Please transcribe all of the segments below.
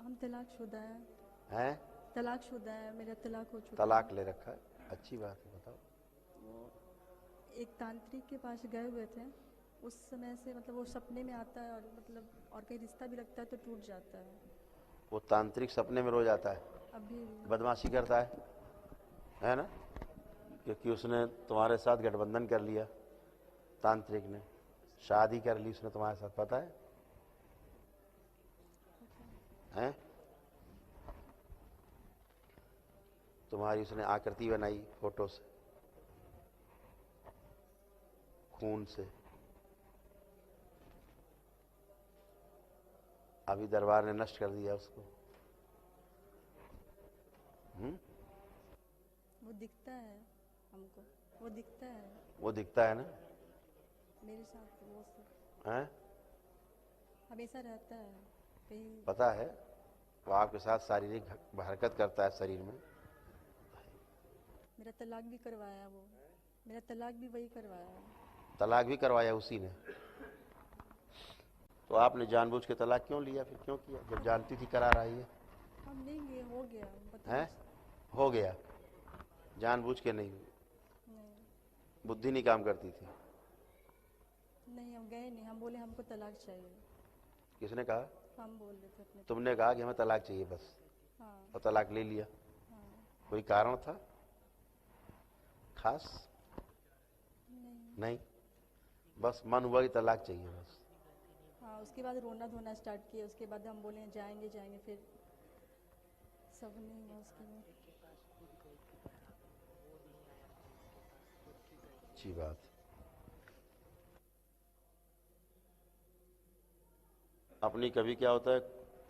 हम तलाकशुदा है। हैं? तलाकशुदा है, मेरा तलाक हो चुका तलाक ले रखा है, अच्छी बात है, बताओ। वो एक तांत्रिक के पास गए हुए थे, उस समय से मतलब वो सपने में आता है और मतलब और कहीं रिश्ता भी लगता है तो टूट जाता है। वो तांत्रिक सपने में रोज आता है, अभी भी बदमाशी करता है ना? क्योंकि उसने तुम्हारे साथ गठबंधन कर लिया, तांत्रिक ने शादी कर ली उसने तुम्हारे साथ, पता है? हैं? तुम्हारी उसने आकृति बनाई फोटो से, खून से। अभी दरबार ने नष्ट कर दिया उसको। वो दिखता है हमको, वो दिखता है वो दिखता है ना? मेरे साथ, वो सब हैं? हमेशा रहता है कहीं। पता है, वो आपके साथ शारीरिक हरकत करता है शरीर में। मेरा तलाक भी करवाया वो, मेरा तलाक भी वही करवाया। तलाक भी करवाया उसी ने? तो आपने जानबूझ के तलाक क्यों लिया, फिर क्यों किया जब जानती थी करा रही है? हम नहीं गए, हो गया हैं? बताइए। हो गया, जानबूझ के नहीं, नहीं बुद्धि नहीं काम करती थी? नहीं, हम गए नहीं, हम बोले हमको तलाक चाहिए। किसने कहा? हम बोल रहे थे अपने। तुमने कहा कि हमें तलाक चाहिए बस, हाँ और तलाक ले लिया? हाँ। कोई कारण था खास? नहीं। नहीं, बस मन हुआ कि तलाक चाहिए बस। हाँ, उसके बाद रोना धोना स्टार्ट किया, उसके बाद हम बोले जाएंगे जाएंगे, फिर सब नहीं हुआ उसके बाद। अच्छी बात। अपनी कभी क्या होता है,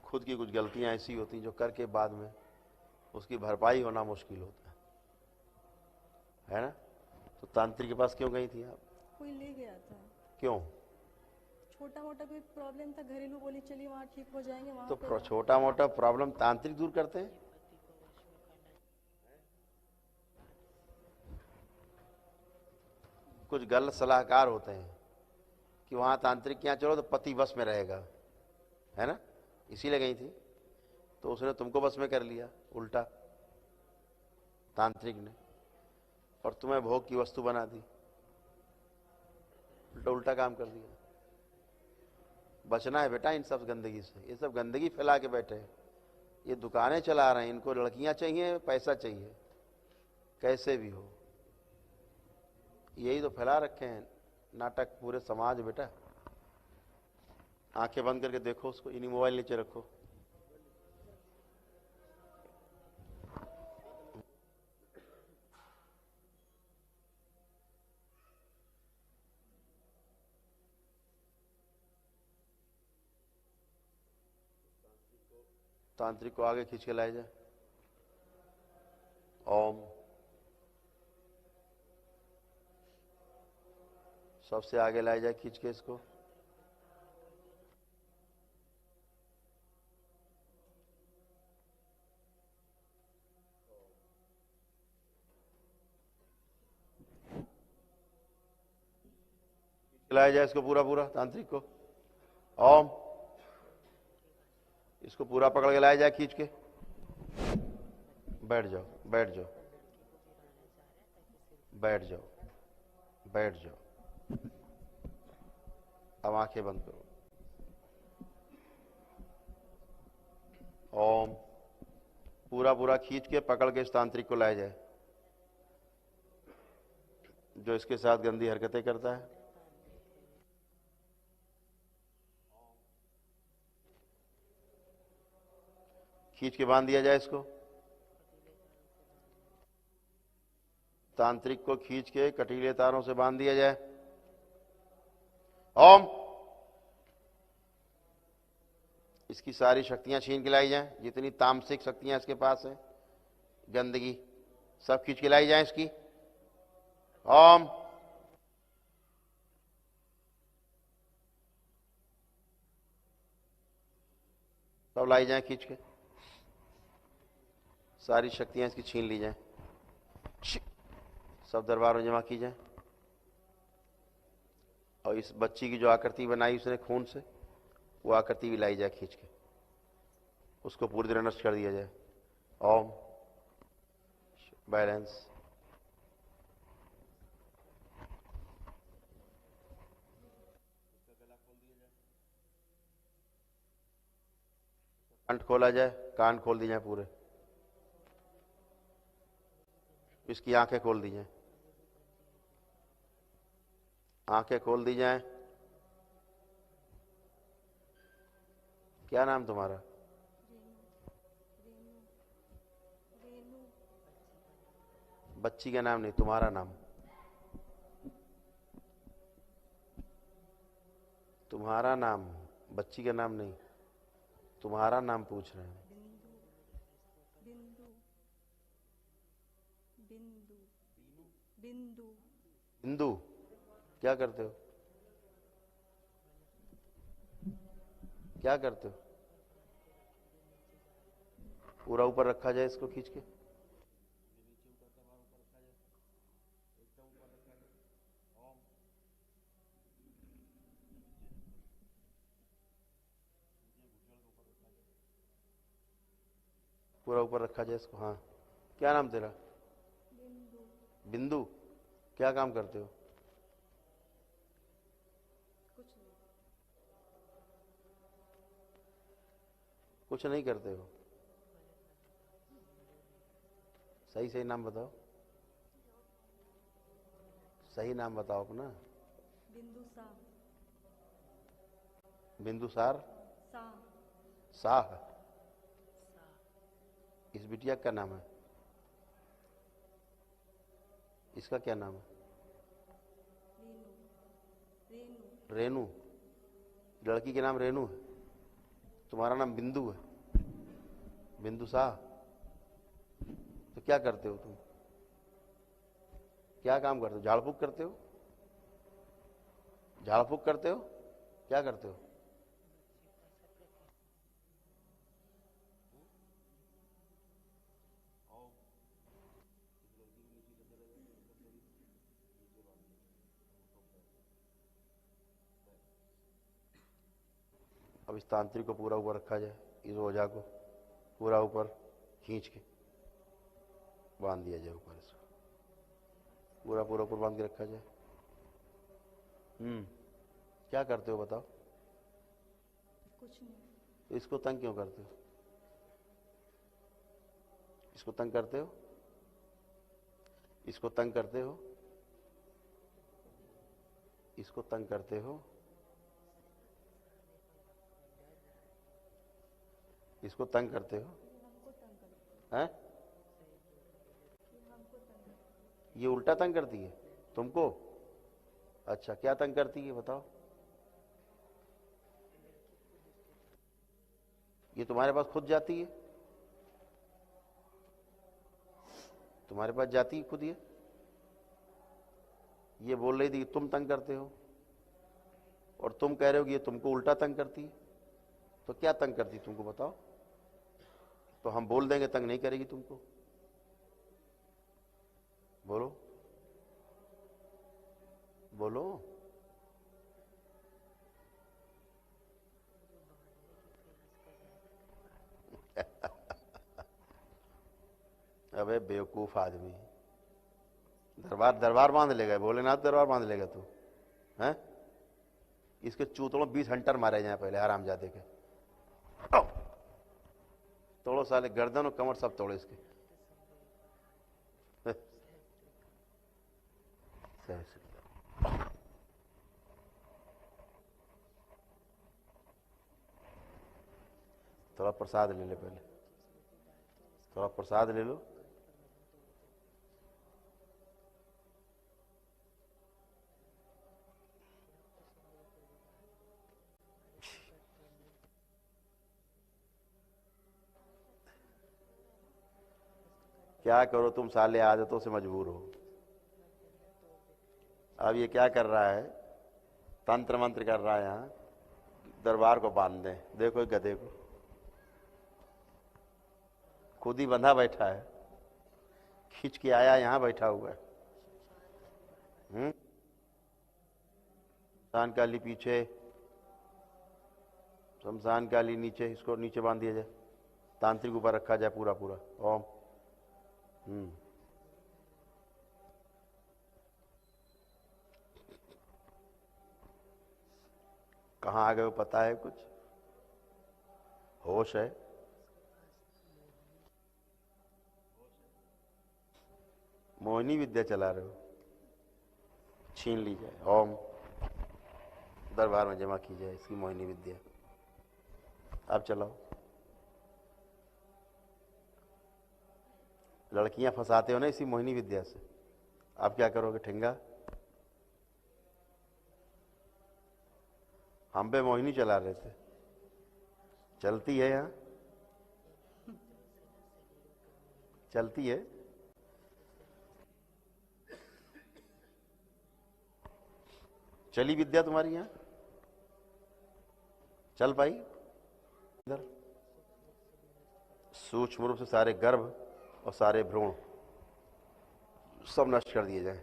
खुद की कुछ गलतियां ऐसी होती हैं जो करके बाद में उसकी भरपाई होना मुश्किल होता है ना? तो तांत्रिक के पास क्यों गई थी आप? कोई ले गया था, क्यों? छोटा मोटा कोई प्रॉब्लम था घरेलू, बोली चलिए वहाँ ठीक हो जाएंगे, वहाँ पे तो छोटा मोटा प्रॉब्लम तांत्रिक दूर करते हैं? कुछ गलत सलाहकार होते हैं कि वहां तांत्रिक के यहाँ चलो तो पति बस में रहेगा, है ना? इसीलिए गई थी, तो उसने तुमको बस में कर लिया उल्टा, तांत्रिक ने, और तुम्हें भोग की वस्तु बना दी, उल्टा उल्टा काम कर दिया। बचना है बेटा इन सब गंदगी से, ये सब गंदगी फैला के बैठे हैं। ये दुकानें चला रहे हैं, इनको लड़कियां चाहिए, पैसा चाहिए, कैसे भी हो, यही तो फैला रखे हैं नाटक पूरे समाज। बेटा आंखें बंद करके देखो उसको, इन्हीं मोबाइल नीचे रखो। तांत्रिक को आगे खींच के लाए जाए। ओम, सबसे आगे लाए जाए खींच के इसको। लाया जाए इसको पूरा पूरा, तांत्रिक को। ओम, इसको पूरा पकड़ के लाया जाए खींच के। बैठ जाओ, बैठ जाओ, बैठ जाओ, बैठ जाओ। अब आंखें बंद करो। ओम, पूरा पूरा खींच के पकड़ के इस तांत्रिक को लाया जाए जो इसके साथ गंदी हरकतें करता है। खींच के बांध दिया जाए इसको। तांत्रिक को खींच के कटीले तारों से बांध दिया जाए। ओम, इसकी सारी शक्तियां छीन के लाई जाए, जितनी तामसिक शक्तियां इसके पास है, गंदगी सब खींच के लाई जाए इसकी। ओम, सब लाई जाए खींच के, सारी शक्तियां इसकी छीन ली जाए, सब दरबार में जमा की जाए। और इस बच्ची की जो आकृति बनाई उसने खून से, वो आकृति भी लाई जाए खींच के। उसको पूरी तरह नष्ट कर दिया जाए। ओम। बैलेंस। कंठ खोला जाए, कान खोल दिए जाए पूरे, इसकी आंखें खोल दी जाए, आंखें खोल दी जाए। क्या नाम तुम्हारा? बच्ची का नाम नहीं, तुम्हारा नाम। तुम्हारा नाम, बच्ची का नाम नहीं, तुम्हारा नाम पूछ रहे हैं। बिंदु। बिंदु। बिंदु। हिंदू। क्या करते हो? क्या करते हो? पूरा ऊपर रखा जाए इसको खींच के। पूरा ऊपर रखा जाए इसको। हाँ। क्या नाम तेरा? बिंदु। बिंदु। क्या काम करते हो? कुछ नहीं। कुछ नहीं करते हो। सही सही नाम बताओ, सही नाम बताओ अपना। बिंदुसार। बिंदुसार। सा। साह। इस बिटिया का नाम है? इसका क्या नाम है? रेनू। रेनू। रेनू। लड़की के नाम रेनू है, तुम्हारा नाम बिंदु है। बिंदु शाह। तो क्या करते हो तुम? क्या काम करते हो? झाड़ फूक करते हो? झाड़ फूक करते हो? क्या करते हो? अब इस तांत्रिक को पूरा ऊपर रखा जाए, इस ओझा को पूरा ऊपर खींच के बांध दिया जाए ऊपर, इसको पूरा पूरा ऊपर बांध के रखा जाए। क्या करते हो बताओ? कुछ नहीं। तो इसको तंग क्यों करते हो? इसको तंग करते हो? इसको तंग करते हो? इसको तंग करते हो? इसको तंग करते हो? हमको तंग करती हैं? है। हमको तंग करती ये उल्टा तंग करती है तुमको? अच्छा, क्या तंग करती है बताओ? ये तुम्हारे पास खुद जाती है? तुम्हारे पास जाती है खुद ये बोल रही थी कि तुम तंग करते हो, और तुम कह रहे हो कि ये तुमको उल्टा तंग करती है। तो क्या तंग करती है तुमको बताओ? तो हम बोल देंगे तंग नहीं करेगी तुमको। बोलो बोलो। अबे बेवकूफ आदमी, दरबार दरबार बांध लेगा, भोलेनाथ दरबार बांध लेगा तू? हैं? इसके चूतड़ों 20 हंटर मारे जाए पहले, आराम जाते के। तोड़ो साले, गर्दन और कमर सब तोड़ो इसके। थोड़ा प्रसाद ले ले पहले, थोड़ा प्रसाद ले लो। क्या करो तुम साले, आदतों से मजबूर हो। अब ये क्या कर रहा है? तंत्र मंत्र कर रहा है यहाँ, दरबार को बांध दे। देखो गधे को, खुद ही बंधा बैठा है, खींच के आया, यहाँ बैठा हुआ है। शमशान काली पीछे, शमशान काली नीचे, इसको नीचे बांध दिया जाए। तांत्रिक ऊपर रखा जाए पूरा पूरा। ओम। कहाँ आ गए हो पता है कुछ? होश है? मोहिनी विद्या चला रहे हो, छीन ली जाए। ओम। दरबार में जमा की जाए इसकी मोहिनी विद्या। अब चलाओ। लड़कियां फंसाते हो ना इसी मोहिनी विद्या से। आप क्या करोगे? ठेंगा। हम पे मोहिनी चला रहे थे, चलती है यहाँ, चलती है। चली विद्या तुम्हारी यहाँ? चल पाई? इधर सूक्ष्म रूप से सारे गर्भ और सारे भ्रूण सब नष्ट कर दिए जाए।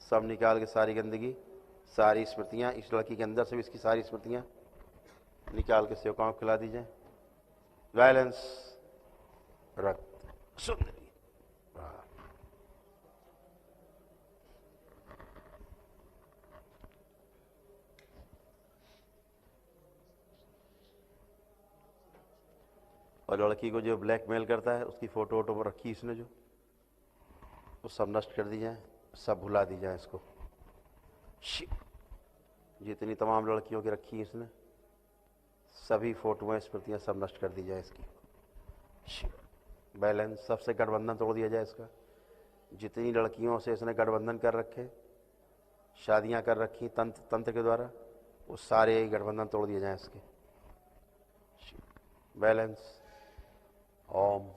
सब निकाल के सारी गंदगी, सारी स्मृतियां, इस लड़की के अंदर से भी इसकी सारी स्मृतियां निकाल के सेवकाओं को खिला दी जाए। वायलेंस, रक्त, सुंदरी। और लड़की को जो ब्लैकमेल करता है उसकी फोटो वोटो पर रखी इसने जो, वो सब नष्ट कर दी जाए, सब भुला दी जाए इसको। जितनी तमाम लड़कियों की रखी इसने, सभी फोटोएं स्मृतियां सब नष्ट कर दी जाए इसकी। बैलेंस, सबसे गठबंधन तोड़ दिया जाए इसका। जितनी लड़कियों से इसने गठबंधन कर रखे, शादियां कर रखी तंत्र के द्वारा, वो सारे गठबंधन तोड़ दिए जाए इसके। बैलेंस। ओम।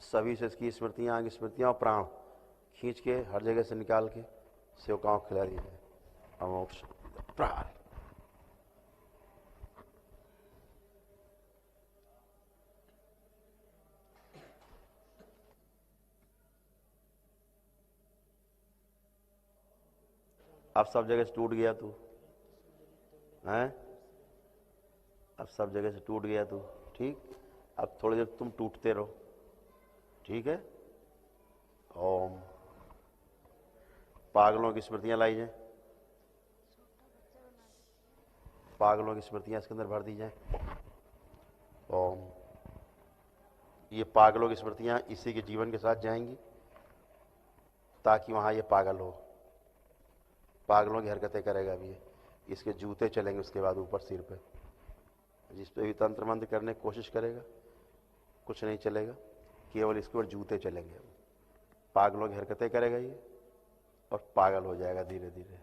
सभी से इसकी स्मृतियां, आगे स्मृतियां और प्राण खींच के हर जगह से निकाल के सेवकाओं को खिला दिया जाए। अमोक्ष प्राण। अब सब जगह से टूट गया तू, हैं? अब सब जगह से टूट गया तू, ठीक। अब थोड़ी देर तुम टूटते रहो, ठीक है। ओम। पागलों की स्मृतियां लाई जाए, पागलों की स्मृतियां इसके अंदर भर दी जाए। ओम। ये पागलों की स्मृतियां इसी के जीवन के साथ जाएंगी ताकि वहां ये पागल हो, पागलों की हरकतें करेगा भी ये। इसके जूते चलेंगे उसके बाद ऊपर सिर पे। जिस पे भी तंत्र मंत्र करने की कोशिश करेगा कुछ नहीं चलेगा, केवल इसके ऊपर जूते चलेंगे। पागलों की हरकतें करेगा ये और पागल हो जाएगा धीरे धीरे।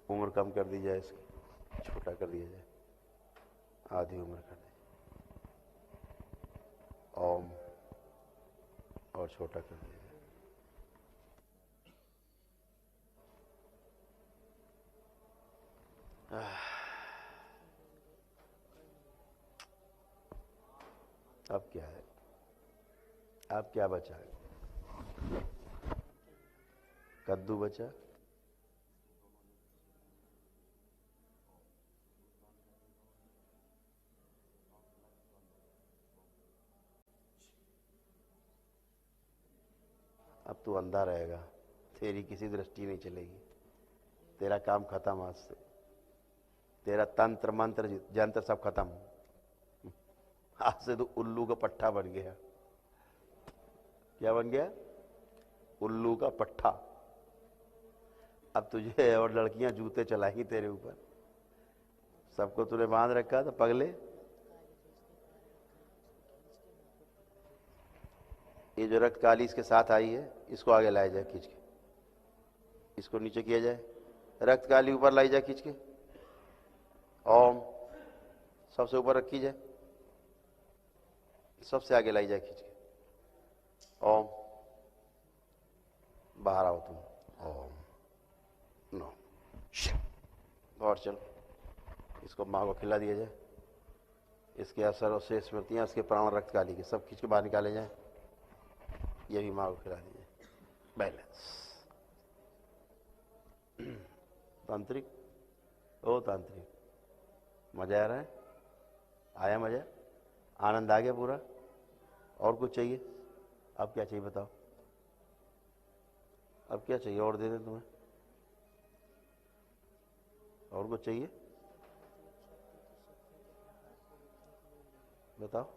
उम्र कम कर दी जाए इसकी, छोटा कर दिया जाए, आधी उम्र कर दी। ओम। और छोटा कर दिया जाए। अब क्या है? अब क्या बचा है? कद्दू बचा। अब तू अंधा रहेगा, तेरी किसी दृष्टि नहीं चलेगी, तेरा काम खत्म आज से। तेरा तंत्र मंत्र जंत्र सब खत्म। आज से तो उल्लू का पट्टा बन गया। क्या बन गया? उल्लू का पट्टा। अब तुझे और लड़कियां जूते चलाएंगी तेरे ऊपर। सबको तूने बांध रखा था पगले। ये जो रक्त काली इसके साथ आई है, इसको आगे लाया जाए खींच के, इसको नीचे किया जाए, रक्त काली ऊपर लाई जाए खींच के। ओम। सबसे ऊपर रखी जाए, सबसे आगे लाई जाए खींच के। ओम। बाहर आओ तुम। ओम। नो। और चलो, इसको माँ को खिला दिया जाए। इसके असर से स्मृतियां, इसके प्राण रक्त काली के सब खींच के बाहर निकाले जाए। ये भी माँ को खिला दीजिए। बैलेंस। तांत्रिक, ओ तांत्रिक, मजा आ रहा है? आया मजा? आनंद आ गया पूरा? और कुछ चाहिए? अब क्या चाहिए बताओ? अब क्या चाहिए और दे दें तुम्हें? और कुछ चाहिए? बताओ।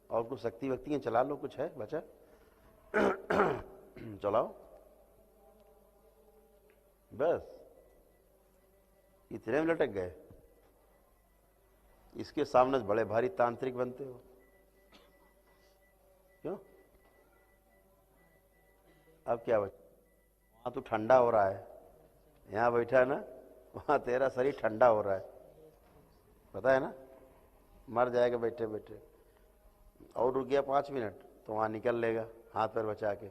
और कुछ शक्ति वक्ति है चला लो, कुछ है बचा? चलाओ बस। इतने में लटक गए? इसके सामने बड़े भारी तांत्रिक बनते हो क्यों? अब क्या बचा? वहां तो ठंडा हो रहा है, यहां बैठा है ना, वहां तेरा शरीर ठंडा हो रहा है, पता है ना? मर जाएगा बैठे बैठे। और रुक गया 5 मिनट तो वहां निकल लेगा हाथ पैर बचा के।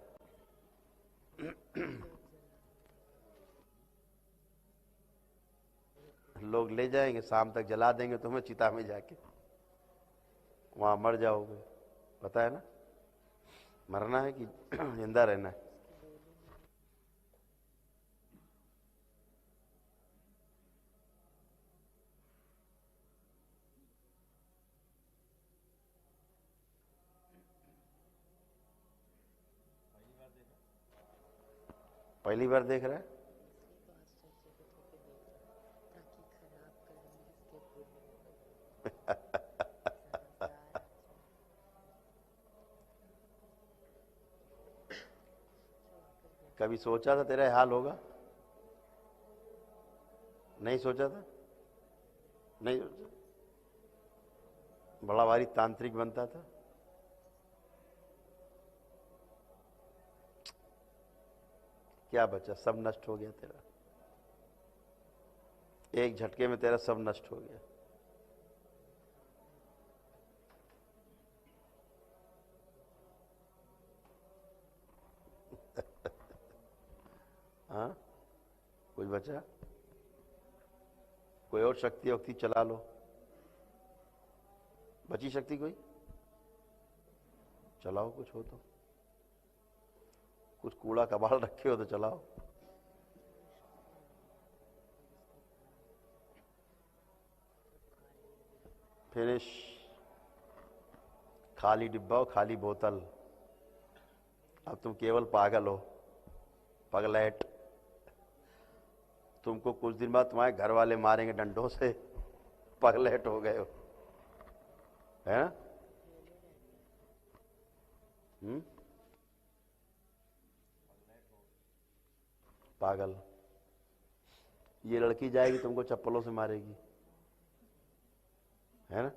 लोग ले जाएंगे, शाम तक जला देंगे तुम्हें चिता में जाके, वहां मर जाओगे, पता है ना? मरना है कि जिंदा रहना है? पहली बार देख रहा है? कभी सोचा था तेरा हाल होगा? नहीं सोचा था? नहीं सोचा? बड़ा भारी तांत्रिक बनता था? क्या बचा? सब नष्ट हो गया तेरा, एक झटके में तेरा सब नष्ट हो गया। हाँ, कुछ बचा? कोई और शक्ति वक्ति चला लो, बची शक्ति कोई? चलाओ, कुछ हो तो, कुछ कूड़ा कबाड़ रखे हो तो चलाओ। फिनिश। खाली डिब्बा हो, खाली बोतल। अब तुम केवल पागल हो, पगलैट। तुमको कुछ दिन बाद तुम्हारे घर वाले मारेंगे डंडों से, पगलैट हो गए हो, है ना? पागल। ये लड़की जाएगी तुमको चप्पलों से मारेगी, है ना?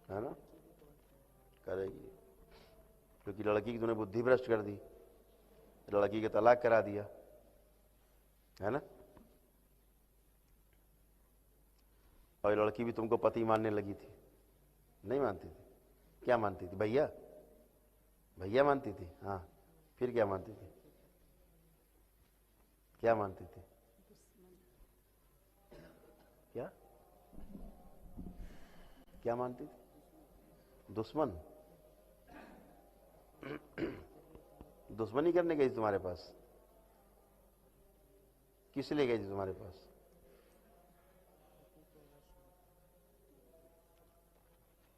है ना? करेगी, क्योंकि लड़की की तूने बुद्धि भ्रष्ट कर दी, लड़की के तलाक करा दिया, है ना? और लड़की भी तुमको पति मानने लगी थी। नहीं मानती थी? क्या मानती थी? भैया, भैया मानती थी? हाँ, फिर क्या मानती थी? क्या मानती थी? क्या क्या मानती थी? दुश्मन? दुश्मनी करने गई थी तुम्हारे पास? किस लिए गई थी तुम्हारे पास?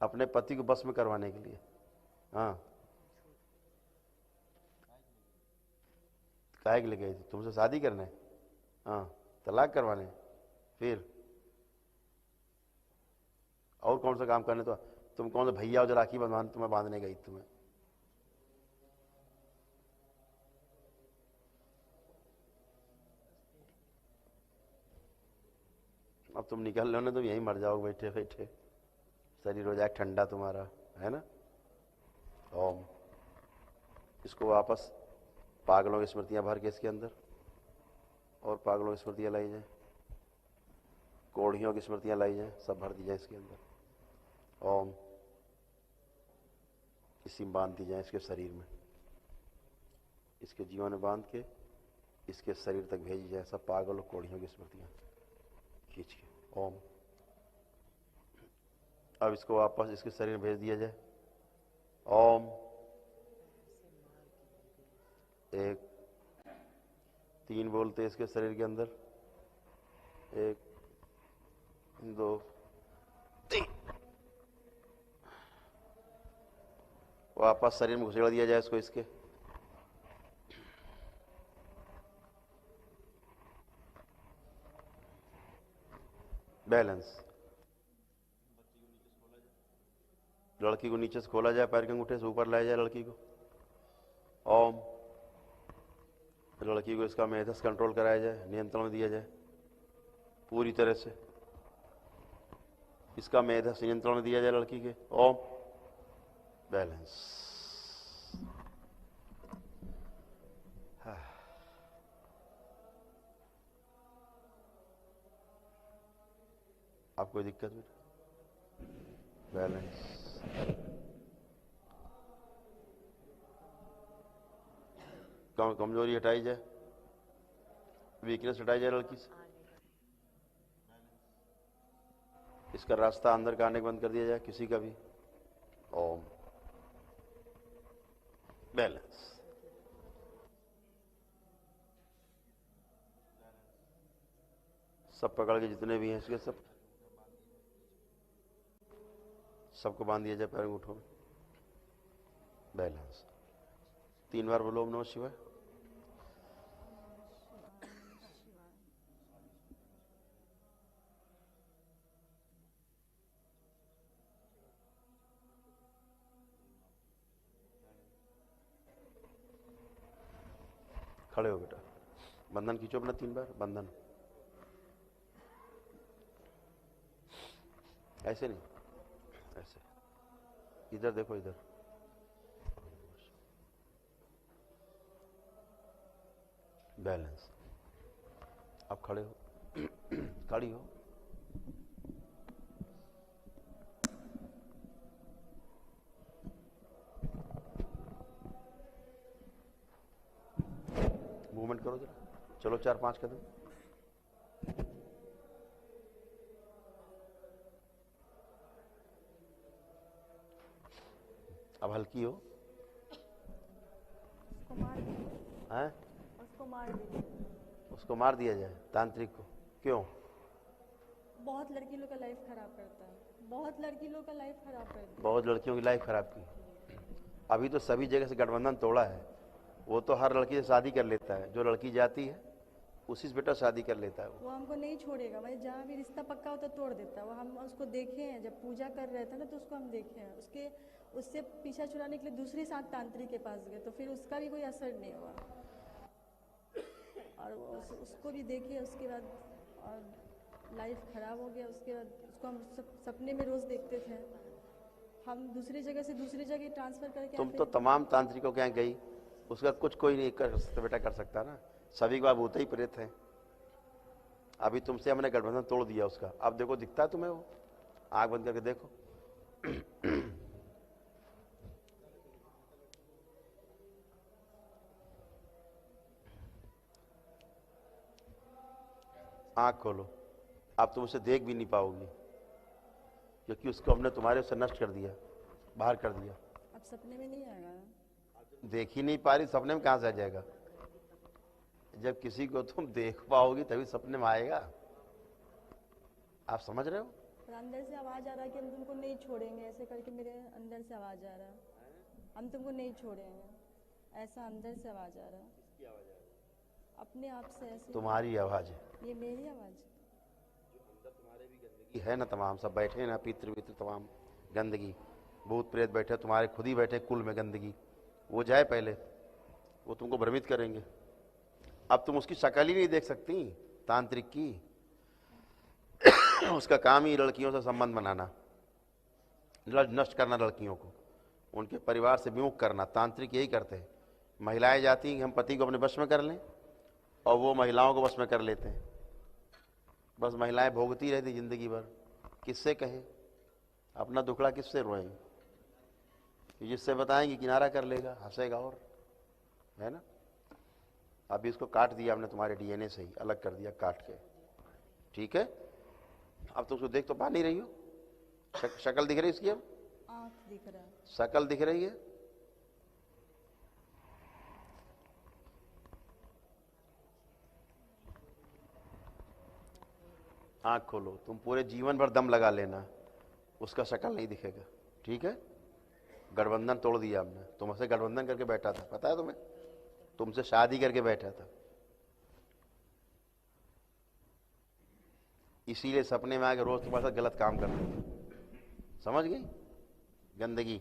अपने पति को बस में करवाने के लिए? हाँ। काहे के लिए गई थी? तुमसे शादी करने? हाँ, तलाक करवाने? फिर और कौन सा काम करने? तो तुम कौन सा भैया जो राखी बंधवाने तुम्हें बांधने गई तुम्हें? अब तुम निकल लो ना, तुम यहीं मर जाओगे बैठे बैठे, शरीर हो जाए ठंडा तुम्हारा, है ना। ओम। इसको वापस पागलों की स्मृतियां भर के इसके अंदर, और पागलों की स्मृतियां लाई जाए, कोढ़ियों की स्मृतियां लाई जाए, सब भर दी जाए इसके अंदर। ओम। इसी में बांध दी जाए इसके शरीर में, इसके जीवन में बांध के इसके शरीर तक भेजी जाए सब पागल और कोढ़ियों की स्मृतियां खींच के। ओम। अब इसको वापस इसके शरीर में भेज दिया जाए। ओम। 1 3 बोलते इसके शरीर के अंदर, 1 2 3, वापस शरीर में घुसेड़ दिया जाए इसको, इसके बैलेंस। लड़की को नीचे से खोला जाए, पैर के अंगूठे से ऊपर लाया जाए लड़की को। ओम। लड़की को इसका मेधस कंट्रोल कराया जाए, नियंत्रण में दिया जाए पूरी तरह से, इसका मेधस नियंत्रण में दिया जाए लड़की के। ओम। बैलेंस। आप कोई दिक्कत नहीं? बैलेंस। कमजोरी हटाई जाए, वीकनेस हटाई जाए लड़की से, इसका रास्ता अंदर का आने बंद कर दिया जाए किसी का भी। ओम। बैलेंस। सब पकड़ के जितने भी हैं इसके सबको बांध दिया जाए पैर अंगूठों में। बैलेंस। 3 बार बोलो ओम नमः शिवाय। खड़े हो बेटा, बंधन खींचो अपना 3 बार। बंधन ऐसे नहीं, ऐसे, इधर देखो, इधर। बैलेंस। अब खड़े हो, खड़ी हो। मूवमेंट करो जरा, चलो 4-5 कदम। अब हल्की हो। उसको मार दीजिए, हैं? उसको मार दीजिए। उसको मार दिया जाए तांत्रिक को। क्यों? बहुत लड़की लोग का लाइफ खराब करता है, बहुत लड़की लोग का लाइफ खराब करता है। बहुत लड़कियों की लाइफ खराब की। अभी तो सभी जगह से गठबंधन तोड़ा है। वो तो हर लड़की से शादी कर लेता है, जो लड़की जाती है उसी से बेटा शादी कर लेता है। वो हमको नहीं छोड़ेगा भाई, जहाँ भी रिश्ता पक्का होता तोड़ देता है वो। हम उसको देखे हैं, जब पूजा कर रहे थे ना तो उसको हम देखे हैं। उससे पीछा छुड़ाने के लिए दूसरी साथ तांत्रिक के पास गए तो फिर उसका भी कोई असर नहीं हुआ, और उसको भी देखे। उसके बाद और लाइफ ख़राब हो गया। उसके बाद उसको हम सपने में रोज़ देखते थे। हम दूसरी जगह से दूसरी जगह ट्रांसफ़र करके। तुम तो तमाम तांत्रिकों के यहाँ गई, उसका कुछ कोई नहीं कर सकता बेटा, कर सकता ना। सभी के बाद भूत ही प्रेत हैं। अभी तुमसे हमने गठबंधन तोड़ दिया उसका। अब देखो, दिखता है तुम्हें वो? आँख बंद करके देखो। आँख खोलो। अब तुम उसे देख भी नहीं पाओगी, क्योंकि उसको हमने तुम्हारे से नष्ट कर दिया, बाहर कर दिया। अब सपने में नहीं आएगा। देख ही नहीं पा रही, सपने में कहां से आ जाएगा? जब किसी को तुम देख पाओगी तभी सपने में आएगा। आप समझ रहे हो? पर अंदर से आवाज आ रहा है कि हम तुमको नहीं छोड़ेंगे, ऐसे करके मेरे अंदर से आवाज आ रहा है, हम तुमको नहीं छोड़ेंगे, ऐसा अंदर से आवाज आ रहा है। किसकी आवाज आ रही है? अपने आप से ऐसे। तुम्हारी आवाज है। ये मेरी आवाज? जो अंदर तुम्हारे भी गंदगी है ना, तमाम सब बैठे ना, पितृ वित्र तमाम गंदगी, भूत प्रेत बैठे, तुम्हारे खुद ही बैठे कुल में गंदगी। वो जाए पहले, वो तुमको भ्रमित करेंगे। अब तुम उसकी शक्ल ही नहीं देख सकती तांत्रिक की। उसका काम ही लड़कियों से संबंध बनाना, नष्ट करना लड़कियों को, उनके परिवार से विमुख करना। तांत्रिक यही करते हैं। महिलाएं जाती हैं कि हम पति को अपने वश में कर लें, और वो महिलाओं को वश में कर लेते हैं। बस महिलाएं भोगती रहती जिंदगी भर। किससे कहें, अपना दुखड़ा किससे रोएं? जिससे बताएंगे किनारा कर लेगा, हंसेगा, और है ना। अभी इसको काट दिया हमने, तुम्हारे डीएनए से ही अलग कर दिया काट के, ठीक है। अब तो उसको देख तो पा नहीं रही हो, शक्ल दिख रही इसकी? अब आँख दिख रहा है, शक्ल दिख रही है। आंख खोलो, तुम पूरे जीवन भर दम लगा लेना, उसका शक्ल नहीं दिखेगा, ठीक है। गठबंधन तोड़ दिया हमने, तुमसे गठबंधन करके बैठा था, पता है तुम्हें, तुमसे शादी करके बैठा था, इसीलिए सपने में आके रोज तुम्हारे साथ गलत काम कर रहे थे। समझ गई? गंदगी।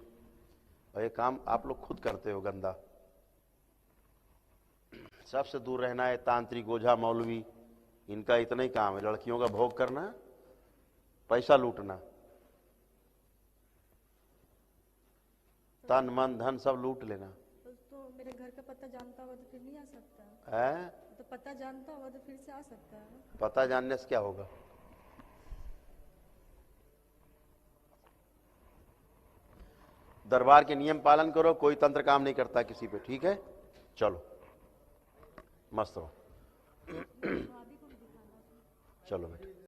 और ये काम आप लोग खुद करते हो गंदा। सबसे दूर रहना है। तांत्रिक, ओझा, मौलवी, इनका इतना ही काम है, लड़कियों का भोग करना, पैसा लूटना, तन मन धन सब लूट लेना। तो मेरे घर का पता जानता होगा तो फिर नहीं आ सकता है? तो पता जानता होगा तो फिर से आ सकता है। पता जानने से क्या होगा? दरबार के नियम पालन करो, कोई तंत्र काम नहीं करता किसी पे, ठीक है। चलो मस्त रहो। चलो बेटा।